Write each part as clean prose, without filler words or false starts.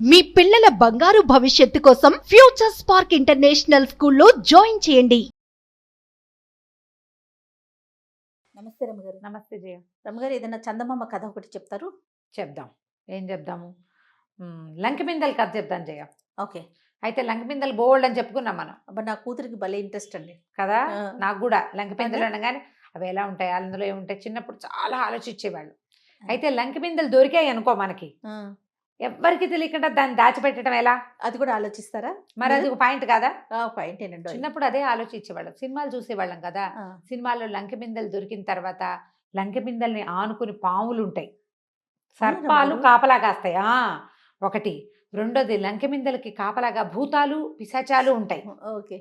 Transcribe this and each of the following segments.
మీ పిల్లల బంగారు భవిష్యత్తు కోసం ఫ్యూచర్ స్పార్క్ ఇంటర్నేషనల్ స్కూల్లో జాయిన్ చేయండి. నమస్తే రమ్మగారు. నమస్తే జయ. రమ్మగారు, ఏదైనా చందమామ కథ ఒకటి చెప్తారు? చెప్దాం. ఏం చెప్దాము? లంకిబిందెల కథ చెప్తాను జయ. ఓకే. అయితే లంకిబిందెలు బోల్డ్ అని చెప్పుకున్నాం మనం అబ్బా, నా కూతురికి భలే ఇంట్రెస్ట్ అండి. కదా. ఆ. నాకు కూడా లంకిబిందెలు అనగానే అవి ఎలా ఉంటాయి, అందులో ఏముంటాయి, చిన్నప్పుడు చాలా ఆలోచించేవాళ్ళు. అయితే లంకిబిందెలు దొరికాయి అనుకో మనకి, ఆ, ఎవ్వరికి తెలియకుండా దాన్ని దాచిపెట్టడం ఎలా, అది కూడా ఆలోచిస్తారా? మరి అది ఒక పాయింట్ కదా. పాయింట్ ఏంటండి? చిన్నప్పుడు అదే ఆలోచించేవాళ్ళం, సినిమాలు చూసేవాళ్ళం కదా. సినిమాల్లో లంకిబిందెలు దొరికిన తర్వాత లంకిబిందెల్ని ఆనుకుని పాములు ఉంటాయి, సర్పాలు కాపలా కాస్తాయి. ఒకటి. రెండోది, లంకెమిందలకి కాపలాగా భూతాలు పిశాచాలు ఉంటాయి. ఓకే.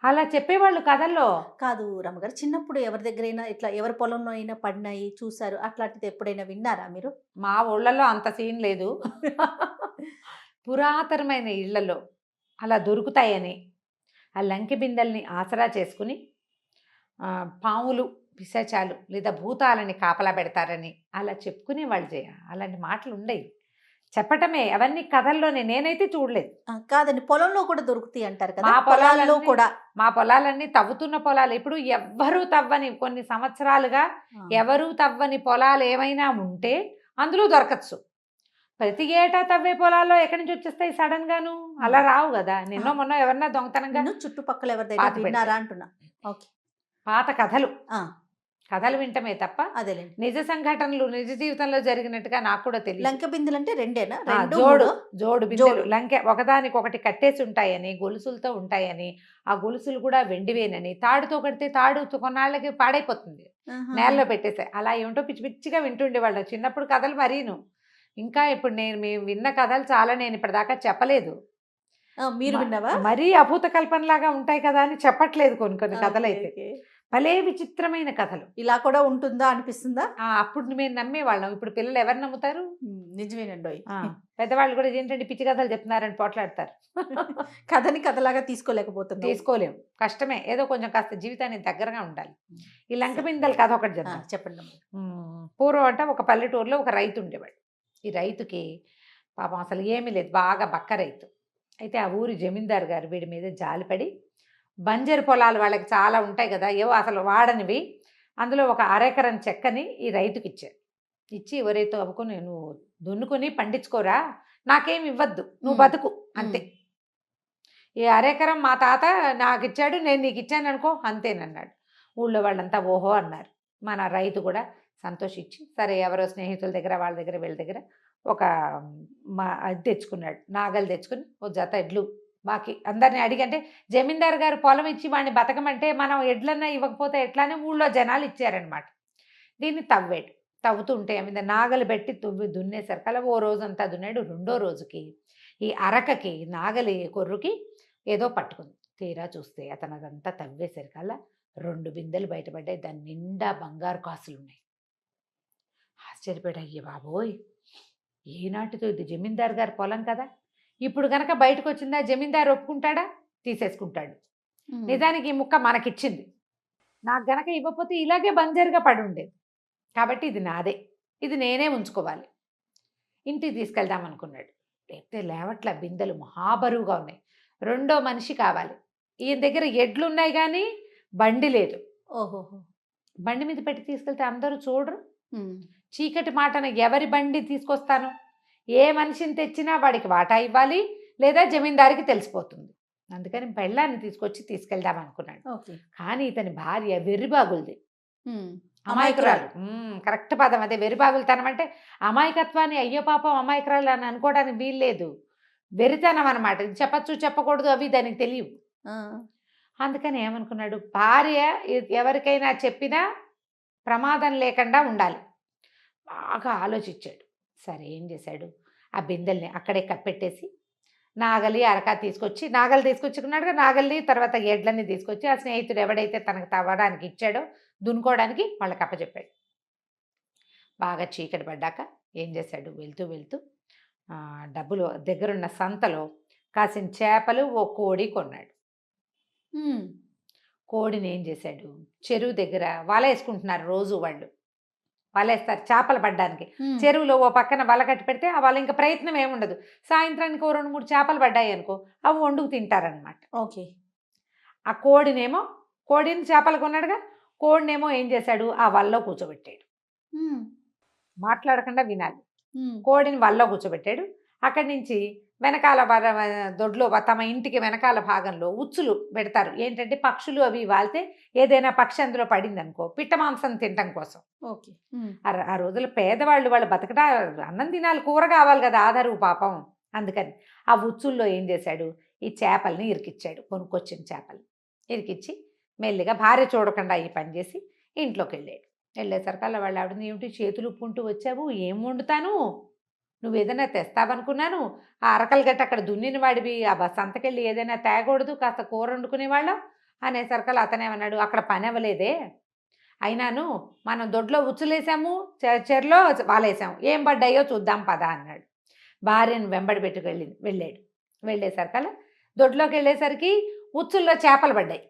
అలా చెప్పేవాళ్ళు కథల్లో. కాదు రమ్మగారు, చిన్నప్పుడు ఎవరి దగ్గరైనా ఇట్లా ఎవరి పొలంలో అయినా పడినాయి చూసారు, అట్లాంటిది ఎప్పుడైనా విన్నారా మీరు? మా ఊళ్ళల్లో అంత సీన్ లేదు. పురాతనమైన ఇళ్లలో అలా దొరుకుతాయని ఆ లంకె బిందెల్ని ఆసరా చేసుకుని పాములు పిశాచాలు లేదా భూతాలని కాపలా పెడతారని అలా చెప్పుకునే వాళ్ళు చేయ. అలాంటి మాటలు ఉండేవి, చెప్పటమే. అవన్నీ కథల్లోనే, నేనైతే చూడలేదు. కాదండి, పొలంలో కూడా దొరుకుతాయి అంటారు కదా. మా పొలాల్లో కూడా, మా పొలాలన్నీ తవ్వుతున్న పొలాలు. ఇప్పుడు ఎవ్వరూ తవ్వని, కొన్ని సంవత్సరాలుగా ఎవరూ తవ్వని పొలాలు ఏమైనా ఉంటే అందులో దొరకచ్చు. ప్రతి ఏటా తవ్వే పొలాల్లో ఎక్కడి నుంచి వచ్చేస్తాయి సడన్ గాను? అలా రావు కదా. నిన్నో మొన్న ఎవరన్నా దొంగతనంగా చుట్టుపక్కల ఎవరిదైనా విన్నారా అంటున్నా. ఓకే. పాత కథలు కథలు వింటమే తప్ప అదేలేండి, నిజ సంఘటనలు నిజ జీవితంలో జరిగినట్టుగా నాకు కూడా తెలియదు. లంక బిందులు అంటే రెండేనా? జోడు బిందెలు లంకె ఒకదానికొకటి కట్టేసి ఉంటాయని, గొలుసులతో ఉంటాయని, ఆ గొలుసులు కూడా వెండివేనని, తాడుతో కడితే తాడు కొన్నాళ్ళకి పాడైపోతుంది, నేలలో పెట్టేసాయి. అలా ఏమిటో పిచ్చి పిచ్చిగా వింటుండేవాళ్ళు చిన్నప్పుడు కథలు. మరీను ఇంకా ఇప్పుడు మేము విన్న కథలు చాలా, నేను ఇప్పటిదాకా చెప్పలేదు. మీరు విన్నావా? మరీ అభూత కల్పనలాగా ఉంటాయి కదా అని చెప్పట్లేదు. కొన్ని కథలు అయితే భలే విచిత్రమైన కథలు. ఇలా కూడా ఉంటుందా అనిపిస్తుందా? అప్పుడు మేము నమ్మేవాళ్ళం. ఇప్పుడు పిల్లలు ఎవరు నమ్ముతారు? నిజమేనండి. పెద్దవాళ్ళు కూడా ఏంటంటే పిచ్చి కథలు చెప్తున్నారని పోట్లాడతారు. కథని కథలాగా తీసుకోలేము, కష్టమే. ఏదో కొంచెం కాస్త జీవితానికి దగ్గరగా ఉండాలి. ఈ లంకబిందెల కథ ఒకటి చెప్పండి. పూర్వం అంటే ఒక పల్లెటూరులో ఒక రైతు ఉండేవాడు. ఈ రైతుకి పాపం అసలు ఏమీ లేదు, బాగా బక్క రైతు. అయితే ఆ ఊరి జమీందారు గారు వీడి మీద జాలిపడి బంజరు పొలాలు వాళ్ళకి చాలా ఉంటాయి కదా, ఏవో అసలు వాడనివి, అందులో ఒక అరెకరం చెక్కని ఈ రైతుకి ఇచ్చారు. ఇచ్చి, ఎవరైతే అవ్వుకుని నువ్వు దున్నుకొని పండించుకోరా, నాకేమి ఇవ్వద్దు, నువ్వు బతుకు అంతే. ఈ అరెకరం మా తాత నాకు ఇచ్చాడు, నేను నీకు ఇచ్చాను అనుకో అంతేనన్నాడు. ఊళ్ళో వాళ్ళంతా ఓహో అన్నారు. మన రైతు కూడా సంతోషించి, సరే ఎవరో స్నేహితుల దగ్గర వాళ్ళ దగ్గర వీళ్ళ దగ్గర ఒక అది తెచ్చుకున్నాడు, నాగలు తెచ్చుకుని ఓ జత ఎడ్లు బాకి అందరిని అడిగంటే, జమీందారు గారు పొలం ఇచ్చి వాడిని బతకమంటే మనం ఎడ్లన్నా ఇవ్వకపోతే ఎట్లానే ఊళ్ళో జనాలు ఇచ్చారనమాట. దీన్ని తవ్వాడు. తవ్వుతుంటే మీద నాగలు పెట్టి దున్నేసరికల్లా ఓ రోజంతా దున్నాడు. రెండో రోజుకి ఈ అరకకి నాగలి కొర్రుకి ఏదో పట్టుకుంది. తీరా చూస్తే అతను అదంతా తవ్వేసరికల్లా 2 బిందెలు బయటపడ్డాయి, దాని నిండా బంగారు కాసులు ఉన్నాయి. ఆశ్చర్యపడి, అయ్యే బాబోయ్, ఏనాటితో ఇది జమీందారు గారి పొలం కదా, ఇప్పుడు కనుక బయటకు వచ్చిందా జమీందారు ఒప్పుకుంటాడా? తీసేసుకుంటాడు. నిజానికి ఈ ముక్క మనకిచ్చింది, నాకు గనక ఇవ్వకపోతే ఇలాగే బంజరుగా పడి ఉండేది, కాబట్టి ఇది నాదే, ఇది నేనే ఉంచుకోవాలి. ఇంటికి తీసుకెళ్దాం అనుకున్నాడు. లేకపోతే లేవట్ల, బిందెలు మహాబరువుగా ఉన్నాయి. రెండో మనిషి కావాలి. ఈయన దగ్గర ఎడ్లు ఉన్నాయి కానీ బండి లేదు. ఓహోహో. బండి మీద పెట్టి తీసుకెళ్తే అందరూ చూడరు. చీకటి మాటన ఎవరి బండి తీసుకొస్తాను, ఏ మనిషిని తెచ్చినా వాడికి వాటా ఇవ్వాలి, లేదా జమీందారికి తెలిసిపోతుంది. అందుకని పెళ్ళాన్ని తీసుకెళ్దాం అనుకున్నాడు. కానీ ఇతని భార్య వెర్రిబాగులది, అమాయకురాలు. కరెక్ట్ పదం అదే, వెర్రిబాగులతనం అంటే అమాయకత్వాన్ని అయ్యో పాపం అమాయకురాలు అని అనుకోవడానికి వీల్లేదు, వెరితనం అనమాట. ఇది చెప్పచ్చు చెప్పకూడదు అవి దానికి తెలియవు. అందుకని ఏమనుకున్నాడు, భార్య ఎవరికైనా చెప్పినా ప్రమాదం లేకుండా ఉండాలి. బాగా ఆలోచించాడు. సరే ఏం చేశాడు, ఆ బిందెల్ని అక్కడే కప్పెట్టేసి నాగలి అరక తీసుకొచ్చి, నాగలి తీసుకొచ్చుకున్నాడుగా, నాగల్ని తర్వాత ఎడ్లని తీసుకొచ్చి ఆ స్నేహితుడు ఎవడైతే తనకు తవ్వడానికి ఇచ్చాడో దున్నుకోవడానికి వాళ్ళకి అప్పచెప్పాడు. బాగా చీకటి పడ్డాక ఏం చేశాడు, వెళ్తూ డబ్బులు దగ్గరున్న సంతలో కాసిన చేపలు ఓ కోడి కొన్నాడు. కోడిని ఏం చేశాడు, చెరువు దగ్గర వల వేసుకుంటున్నారు రోజు వాళ్ళు, వలేస్తారు చేపలు పడ్డానికి. చెరువులో ఓ పక్కన వల కట్టి పెడితే ఆ వల ఇంకా ప్రయత్నం ఏముండదు. సాయంత్రానికి ఓ 2-3 చేపలు పడ్డాయి అనుకో, అవి వండుకు తింటారనమాట. ఓకే. ఆ కోడిని చేపలు కొన్నాడుగా, కోడినేమో ఏం చేశాడు, ఆ వలలో కూర్చోబెట్టాడు. మాట్లాడకుండా వినాలి. కోడిని వలలో కూర్చోబెట్టాడు. అక్కడి నుంచి వెనకాల దొడ్లో తమ ఇంటికి వెనకాల భాగంలో ఉచ్చులు పెడతారు. ఏంటంటే పక్షులు అవి వాళ్తే ఏదైనా పక్షి అందులో పడింది అనుకో, పిట్ట మాంసం తినటం కోసం. ఓకే. ఆ రోజుల్లో పేదవాళ్ళు వాళ్ళు బతకడా అన్నం తినాలి, కూర కావాలి కదా, ఆధారు పాపం. అందుకని ఆ ఉచ్చుల్లో ఏం చేశాడు, ఈ చేపల్ని ఇరికిచ్చాడు. కొనుక్కొచ్చిన చేపల్ని ఇరికిచ్చి మెల్లిగా భార్య చూడకుండా ఈ పని చేసి ఇంట్లోకి వెళ్ళేసరికల్లా వాళ్ళ ఆవిడని, ఏమిటి చేతులు ఉప్పుంటూ వచ్చావు, ఏం వండుతాను, నువ్వు ఏదైనా తెస్తావనుకున్నాను, ఆ అరకలు గట్ట అక్కడ దున్నిన వాడివి, ఆ సంతకెళ్ళి ఏదైనా తేగూడదు, కాస్త కూర వండుకునేవాళ్ళం అనేసరికల్లా అతనేమన్నాడు, అక్కడ పని అవ్వలేదే, అయినాను మనం దొడ్లో ఉచ్చులేసాము, చెరలో వాలేసాము, ఏం పడ్డాయో చూద్దాం పదా అన్నాడు. భార్యను వెంబడి వెళ్ళాడు. వెళ్ళేసరికల్లా దొడ్లోకి వెళ్ళేసరికి ఉచ్చుల్లో చేపలు పడ్డాయి.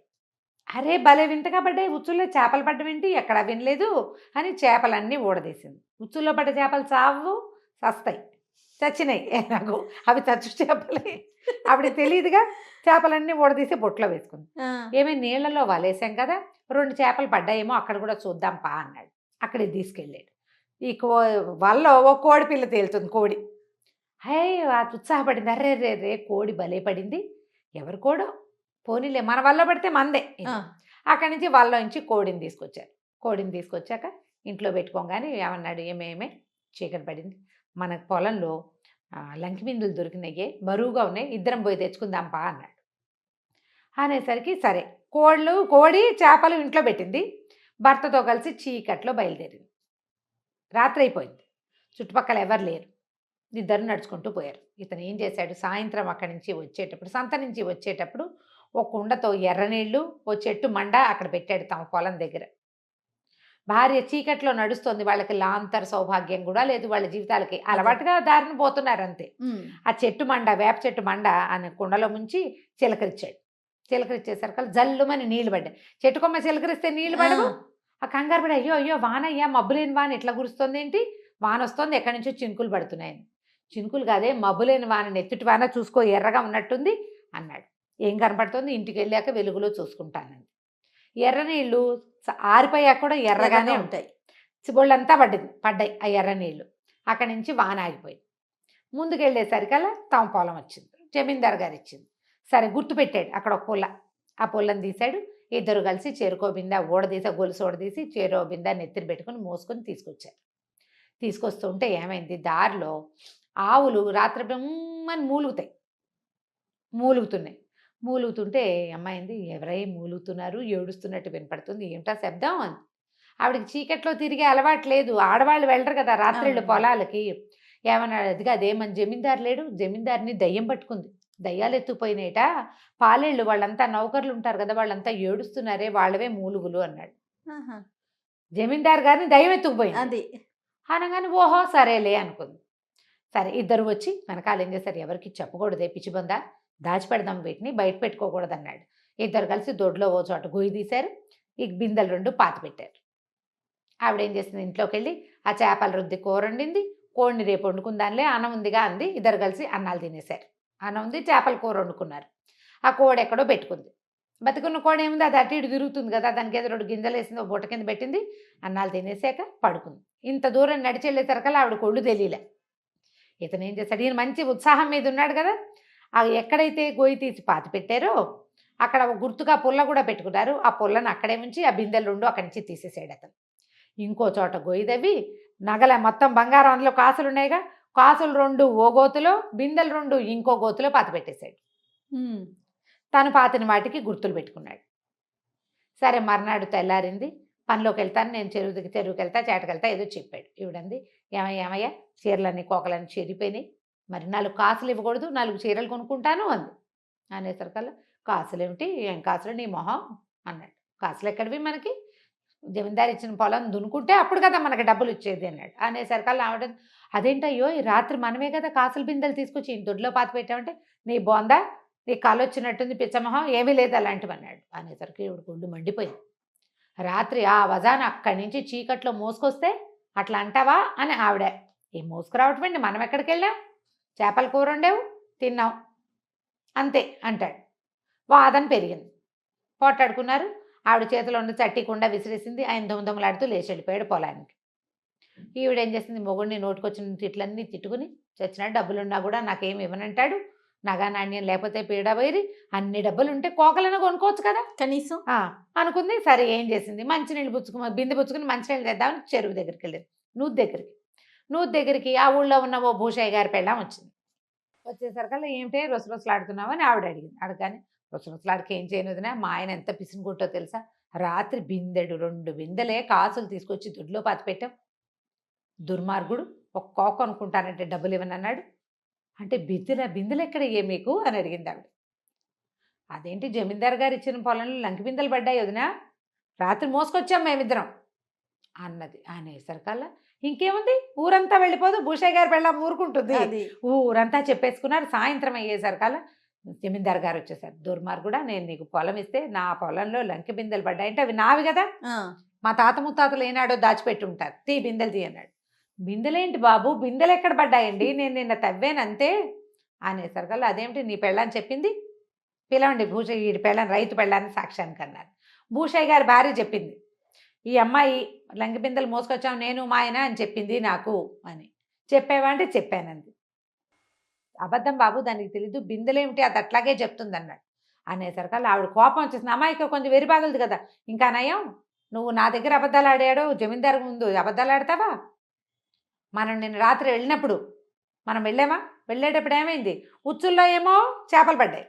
అరే భలే వింతగా పడ్డాయి, ఉచ్చుల్లో చేపలు పడ్డమేంటి, ఎక్కడా వినలేదు అని చేపలన్నీ ఊడదీసింది. ఉచ్చుల్లో పడ్డ చేపలు చావు, చస్తాయి, చచ్చినాయి ఎలాగో, అవి చచ్చు చేపలే. ఆవిడ తెలియదుగా, చేపలన్నీ ఊడదీసి బొట్లో వేసుకుంది. ఏమీ నీళ్లలో వలేసాం కదా, 2 చేపలు పడ్డాయేమో అక్కడ కూడా చూద్దాం పా అన్నాడు. అక్కడికి తీసుకెళ్ళాడు. ఈ వలలో ఓ కోడి పిల్ల తేలుతుంది. కోడి హే అది ఉత్సాహపడింది, అర్రే రే రే కోడి భలే పడింది, ఎవరి కోడో పోనీలే మన వల్ల పడితే మందే. అక్కడి నుంచి వాళ్ళలో నుంచి కోడిని తీసుకొచ్చారు. కోడిని తీసుకొచ్చాక ఇంట్లో పెట్టుకోగానే ఏమన్నాడు, ఏమేమే చీకటి పడింది, మన పొలంలో లంకిమిందులు దొరికినాయే, బరువుగా ఉన్నాయి, ఇద్దరం పోయి తెచ్చుకుందాంపా అన్నాడు. అనేసరికి సరే కోడి చేపలు ఇంట్లో పెట్టింది, భర్తతో కలిసి చీకట్లో బయలుదేరింది. రాత్రి అయిపోయింది, చుట్టుపక్కల ఎవరు లేరు, ఇద్దరు నడుచుకుంటూ పోయారు. ఇతను ఏం చేశాడు, సాయంత్రం అక్కడి నుంచి వచ్చేటప్పుడు, సంత నుంచి వచ్చేటప్పుడు ఓ కుండతో ఎర్రనీళ్ళు, ఓ చెట్టు మండ అక్కడ పెట్టాడు తమ పొలం దగ్గర. భార్య చీకట్లో నడుస్తోంది, వాళ్ళకి లాంతర్ సౌభాగ్యం కూడా లేదు, వాళ్ళ జీవితాలకి అలవాటుగా దారిని పోతున్నారు అంతే. ఆ చెట్టు మండ, వేప చెట్టు మండ అనే కుండలో ముంచి చిలకరిచ్చాడు. చిలకరిచ్చేసరికి జల్లుమని నీళ్లు పడ్డాయి. చెట్టు కొమ్మ చిలకరిస్తే నీళ్లు పడవు. ఆ కంగారు పడి, అయ్యో అయ్యో వానయ్యా, మబ్బులేని వాన ఇట్లా కురుస్తుంది ఏంటి, వాన వస్తుంది, ఎక్కడి నుంచో చినుకులు పడుతున్నాయని. చినుకులు కాదే, మబ్బులేని వాన, నెత్తుటి వాన, చూసుకో ఎర్రగా ఉన్నట్టుంది అన్నాడు. ఏం కనపడుతుంది, ఇంటికి వెళ్ళాక వెలుగులో చూసుకుంటానండి. ఎర్ర నీళ్ళు ఆరిపోయాక కూడా ఎర్రగానే ఉంటాయి. చిబొళ్ళంతా పడ్డాయి ఆ ఎర్ర నీళ్ళు. అక్కడి నుంచి వాన ఆగిపోయింది. ముందుకెళ్ళేసరికల్లా తమ పొలం వచ్చింది, జమీందార్ గారు ఇచ్చింది. సరే గుర్తుపెట్టాడు అక్కడ ఒక పుల్ల, ఆ పుల్లని తీశాడు. ఇద్దరు కలిసి చెరుకో బింద ఊడదీసి, గొలుసు ఊడదీసి చెరో బింద నెత్తిని పెట్టుకుని మోసుకొని తీసుకొచ్చారు. తీసుకొస్తుంటే ఏమైంది, దారిలో ఆవులు రాత్రి బ్రహ్మని మూలుగుతుంటే అమ్మాయింది, ఎవరై మూలుగుతున్నారు, ఏడుస్తున్నట్టు వినపడుతుంది, ఏమిటా శబ్దం అని. ఆవిడకి చీకట్లో తిరిగే అలవాటు లేదు, ఆడవాళ్ళు వెళ్ళరు కదా రాత్రిళ్ళు పొలాలకి. ఏమన్నాడు, అదిగా అదే మన జమీందారు లేడు, జమీందారిని దయ్యం పట్టుకుంది, దయ్యాలు ఎత్తుపోయినాయట, పాలేళ్ళు వాళ్ళంతా నౌకర్లు ఉంటారు కదా, వాళ్ళంతా ఏడుస్తున్నారే, వాళ్ళవే మూలుగులు అన్నాడు. జమీందారు గారిని దయ్యం ఎత్తుకుపోయింది అది అనగానే ఓహో సరేలే అనుకుంది. సరే ఇద్దరు వచ్చి వెనకాల ఏం చేశారు, ఎవరికి చెప్పకూడదే పిచ్చిబందా, దాచిపెడదాం, వీటిని బయట పెట్టుకోకూడదు అన్నాడు. ఇద్దరు కలిసి దొడ్లో ఓ చోట గొయ్యి తీశారు, ఈ బిందెలు 2 పాతి పెట్టారు. ఆవిడేం చేసింది, ఇంట్లోకి వెళ్ళి ఆ చేపల రుద్ది కూర వండింది, కోడిని రేపు వండుకుందానిలే, అన్నం ఉందిగా అంది. ఇద్దరు కలిసి అన్నాలు తినేశారు. అన్నం ఉంది, చేపల కూర వండుకున్నారు. ఆ కోడి ఎక్కడో పెట్టుకుంది. బతుకున్న కోడి ఏముంది, అది అటు ఇటు తిరుగుతుంది కదా, దానికి ఏదో 2 గింజలు వేసింది, ఓ బుట్ట కింద పెట్టింది, అన్నాలు తినేసాక పడుకుంది. ఇంత దూరం నడిచి వెళ్ళేసరికల్లా ఆవిడ కొళ్ళు తెలియలే. ఇతను ఏం చేశాడు, ఈయన మంచి ఉత్సాహం మీద ఉన్నాడు కదా, ఎక్కడైతే గొయ్యి తీసి పాతి పెట్టారో అక్కడ గుర్తుగా పుల్ల కూడా పెట్టుకున్నారు. ఆ పుల్లను అక్కడే ఉంచి ఆ బిందెలు 2 అక్కడి నుంచి తీసేసాడు అతను. ఇంకో చోట గొయ్యి తవ్వి నగల మొత్తం బంగారం, అందులో కాసులు ఉన్నాయిగా, కాసులు 2 ఓ గోతులో, బిందెలు 2 ఇంకో గోతులో పాతి పెట్టేశాడు. తను పాతిన వాటికి గుర్తులు పెట్టుకున్నాడు. సరే మర్నాడు తెల్లారింది, పనిలోకి వెళ్తాను నేను, చెరువుకి వెళ్తా, చేటకెళ్తా ఏదో చెప్పాడు. ఈవిడంది, ఏమయ్యా చీరలన్నీ కోకలన్నీ చెరిపోయినాయి, మరి 4 కాసులు ఇవ్వకూడదు, 4 చీరలు కొనుక్కుంటాను అంది. అనేసరికల్లా కాసులు ఏమిటి, ఏం కాసులు నీ మొహం అన్నాడు. కాసులు ఎక్కడివి, మనకి జమీందారు ఇచ్చిన పొలం దున్నుకుంటే అప్పుడు కదా మనకి డబ్బులు ఇచ్చేది అన్నాడు. అనేసరికల్లా ఆవిడ, అదేంటయ్యో ఈ రాత్రి మనమే కదా కాసుల బిందెలు తీసుకొచ్చి దొడ్లో పాతి పెట్టామంటే, నీ బోందా, నీ కాలు వచ్చినట్టుంది పిచ్చమొహం, ఏమీ లేదు అలాంటివి అన్నాడు. అనేసరికి ఈవిడ గుళ్ళు మండిపోయింది. రాత్రి ఆ వజాన అక్కడి నుంచి చీకట్లో మోసుకొస్తే అట్లా అంటావా అని ఆవిడ, ఏం మోసుకురావటమండి, మనం ఎక్కడికి వెళ్ళాం, చేపల కూర వండావు తిన్నాం అంతే అంటాడు. వాదన పెరిగింది, పోట్లాడుకున్నారు. ఆవిడ చేతిలో ఉన్న చట్టికుండా విసిరేసింది, ఆయన దొమ్మలాడుతూ లేచి వెళ్ళిపోయాడు పొలానికి. ఈవిడేం చేసింది, మొగుడిని నోటుకొచ్చిన తిట్లన్నీ తిట్టుకుని చచ్చినా డబ్బులున్నా కూడా నాకేం ఇవ్వనంటాడు, నగా నాణ్యం లేకపోతే పీడ వైరి, అన్ని డబ్బులు ఉంటే కోకలను కొనుక్కోవచ్చు కదా కనీసం అనుకుంది. సరే ఏం చేసింది, మంచినీళ్ళు బిందె పుచ్చుకుని మంచినీళ్ళు తెద్దామని చెరువు దగ్గరికి వెళ్ళింది, నూతి దగ్గరికి ఆ ఊళ్ళో ఉన్న ఓ భూషయ్య గారి పెళ్ళాం వచ్చింది. వచ్చేసరికల్లా ఏమిటే రొసరొసలాడుతున్నామని ఆవిడ అడిగింది. అడగగానే రొసరొసలాడికి ఏం చేయనుదినా, మా ఆయన ఎంత పిసినుకుంటో తెలుసా, రాత్రి 2 బిందెలే కాసులు తీసుకొచ్చి దొడ్లో పాతి పెట్టాం, దుర్మార్గుడు, ఒక కోక అనుకుంటానంటే డబ్బులు ఇవ్వనన్నాడు. అంటే బిందెలు ఎక్కడ మీకు అని అడిగింది ఆవిడ. అదేంటి, జమీందారు గారు ఇచ్చిన పొలంలో లంకి బిందెలు పడ్డాయి వదినా, రాత్రి మోసుకొచ్చాం మేమిద్దరం అన్నది. అనేసరికల్లా ఇంకేముంది, ఊరంతా వెళ్ళిపోదు, భూషయ్య గారు పెళ్ళాం ఊరుకుంటుంది, ఊరంతా చెప్పేసుకున్నారు. సాయంత్రం అయ్యేసరికల్లా జమీందారు గారు వచ్చేసారు. దుర్మార్గుడా, నేను నీకు పొలం ఇస్తే నా పొలంలో లంకి బిందెలు పడ్డాయంటే అవి నావి కదా, మా తాత ముత్తాతలు ఏనాడో దాచిపెట్టి ఉంటారు, బిందెలు తీ అన్నాడు. బిందెలేంటి బాబు, బిందెలు ఎక్కడ పడ్డాయండి, నేను నిన్న తవ్వేనంతే అనేసరికల్లా అదేమిటి నీ పెళ్ళని చెప్పింది, పిలవండి భూషయ్య, ఈ పెళ్ళని రైతు పెళ్ళాన్ని సాక్ష్యానికి అన్నారు. భూషయ్య గారి భార్య చెప్పింది, ఈ అమ్మాయి లంకి బిందెలు మోసుకొచ్చాం నేను మా ఆయన అని చెప్పింది నాకు అని. చెప్పావా అంటే చెప్పానంది. అబద్ధం బాబు, దానికి తెలీదు, బిందెలేమిటి అది అట్లాగే చెప్తుంది అన్నాడు. అనేసరికల్లా ఆవిడ కోపం వచ్చేసింది. అమ్మాయికి కొంచెం వెరిబాగులది కదా, ఇంకా నయం, నువ్వు నా దగ్గర అబద్ధాలు ఆడాడు, జమీందారు ముందు అబద్ధాలు ఆడతావా, మనం నిన్న రాత్రి వెళ్ళినప్పుడు మనం వెళ్ళేటప్పుడు ఏమైంది, ఉచ్చుల్లో ఏమో చేపలు పడ్డాయి,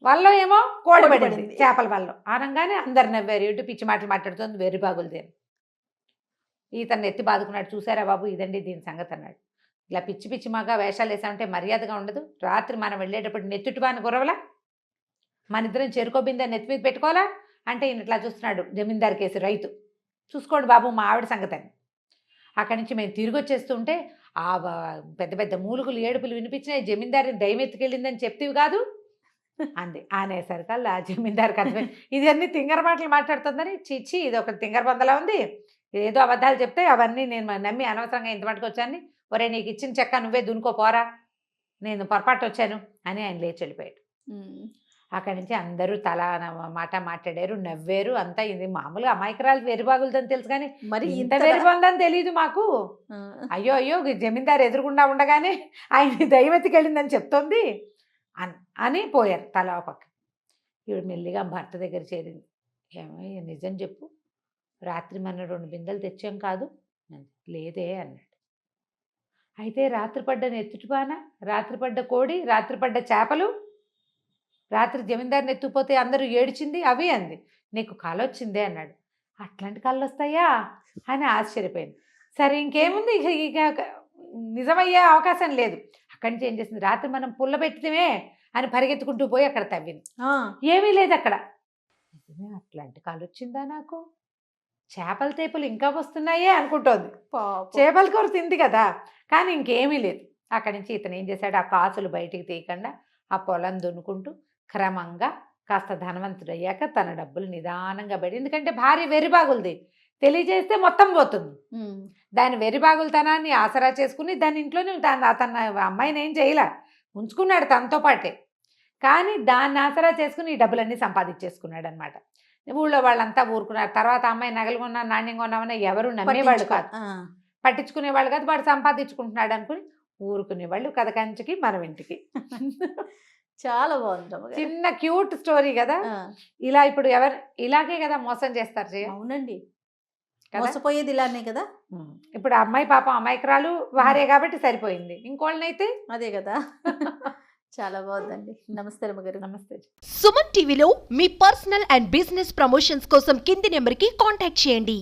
వాళ్ళలో ఏమో కోడి పడింది చేపల వల్ల అనగానే అందరు నవ్వారు. ఇటు పిచ్చి మాటలు మాట్లాడుతుంది వెర్రిబాగులది అని. ఈతను ఎత్తి బాదుకున్నాడు, చూసారా బాబు ఇదండి దీని సంగతి అన్నాడు. ఇలా పిచ్చి మాగా వేషాలు వేసామంటే మర్యాదగా ఉండదు, రాత్రి మనం వెళ్ళేటప్పుడు నెత్తుటివాని గురవలా, మన ఇద్దరం చెరుకోబిందా నెత్తి మీద పెట్టుకోవాలా అంటే ఈయన ఇట్లా చూస్తున్నాడు. జమీందారు కేసు రైతు, చూసుకోండి బాబు మా ఆవిడ సంగతి అని. అక్కడి నుంచి మేము తిరిగి వచ్చేస్తుంటే ఆ పెద్ద మూలుగులు ఏడుపులు వినిపించినాయి, జమీందారిని దయ్యం ఎత్తుకెళ్ళిందని చెప్తేవి కాదు అంది. అనేసరికల్లా జమీందారికి అర్థమైంది, ఇది అన్ని తింగర మాటలు మాట్లాడుతుందని. చిచ్చి ఇది ఒక తింగర బందలా ఉంది, ఏదో అబద్ధాలు చెప్తే అవన్నీ నేను నమ్మి అనవసరంగా ఇంత మటుకు వచ్చాను, ఒరే నీకు ఇచ్చిన చెక్క నువ్వే దునుకోపోరా, నేను పొరపాటు వచ్చాను అని ఆయన లేచి వెళ్ళిపోయాడు. అక్కడి నుంచి అందరూ తలా మాట మాట్లాడారు, నవ్వారు అంతా. ఇది మామూలుగా అమాయకురాలు వెరిబాగులదని తెలుసు కానీ మరి ఇంత వెరిబాగుందని తెలియదు మాకు. అయ్యో జమీందారు ఎదురుగుండా ఉండగానే ఆయన దైవతికెళ్ళిందని చెప్తోంది అని పోయారు తలా పక్క. ఈవిడ మెల్లిగా భర్త దగ్గర చేరింది. ఏమో నిజం చెప్పు, రాత్రి మనం 2 బిందెలు తెచ్చాం కాదు, లేదే అన్నాడు. అయితే రాత్రి పడ్డ నెత్తుటిపాన, రాత్రి పడ్డ కోడి, రాత్రి పడ్డ చేపలు, రాత్రి జమీందారిని ఎత్తుకుపోతే అందరూ ఏడిచింది అవి అంది. నీకు కళ వచ్చిందే అన్నాడు. అట్లాంటి కళ్ళు వస్తాయా అని ఆశ్చర్యపోయింది. సరే ఇంకేముంది, ఇక నిజమయ్యే అవకాశం లేదు. అక్కడి నుంచి ఏం చేసింది, రాత్రి మనం పుల్ల పెట్టితే అని పరిగెత్తుకుంటూ పోయి అక్కడ తవ్వింది, ఏమీ లేదు అక్కడ. నిజమే, అట్లాంటి కళ వచ్చిందా నాకు, చేపల తేపులు ఇంకా వస్తున్నాయే అనుకుంటోంది. చేపల కూర తింది కదా, కానీ ఇంకేమీ లేదు. అక్కడి నుంచి ఇతను ఏం చేశాడు, ఆ కాసులు బయటికి తీయకుండా ఆ పొలం దున్నుకుంటూ క్రమంగా కాస్త ధనవంతుడయ్యాక తన డబ్బులు నిదానంగా పడి, ఎందుకంటే భార్య వెరిబాగులది, తెలియజేస్తే మొత్తం పోతుంది. దాని వెరిబాగులతనాన్ని ఆసరా చేసుకుని దాని ఇంట్లోనే తన అమ్మాయిని ఏం చేయలే, ఉంచుకున్నాడు తనతో పాటే. కానీ దాన్ని ఆసరా చేసుకుని ఈ డబ్బులన్నీ సంపాదించేసుకున్నాడు అనమాట. ఊళ్ళో వాళ్ళంతా ఊరుకున్నారు. తర్వాత అమ్మాయి నగలు కొన్నా నాణ్యం కొన్నామన్నా ఎవరు నమ్మేవాళ్ళు కాదు, పట్టించుకునేవాళ్ళు కాదు. వాడు సంపాదించుకుంటున్నాడు అనుకుని ఊరుకునేవాళ్ళు. కథ కంచికి మనం ఇంటికి. చాలా బాగుంది, చిన్న క్యూట్ స్టోరీ కదా. ఇలా ఇప్పుడు ఎవరు ఇలాగే కదా మోసం చేస్తారు. అవునండి, మోసపోయేది ఇలానే కదా. ఇప్పుడు అమ్మాయి పాపం అమాయకురాలు భార్య కాబట్టి సరిపోయింది, ఇంకోళ్ళనైతే అదే కదా. చాలా బాగుందండి. నమస్తే రమ్మగారు. నమస్తే. సుమన్ టీవీలో మీ పర్సనల్ అండ్ బిజినెస్ ప్రమోషన్స్ కోసం కింది నెంబర్కి కాంటాక్ట్ చేయండి.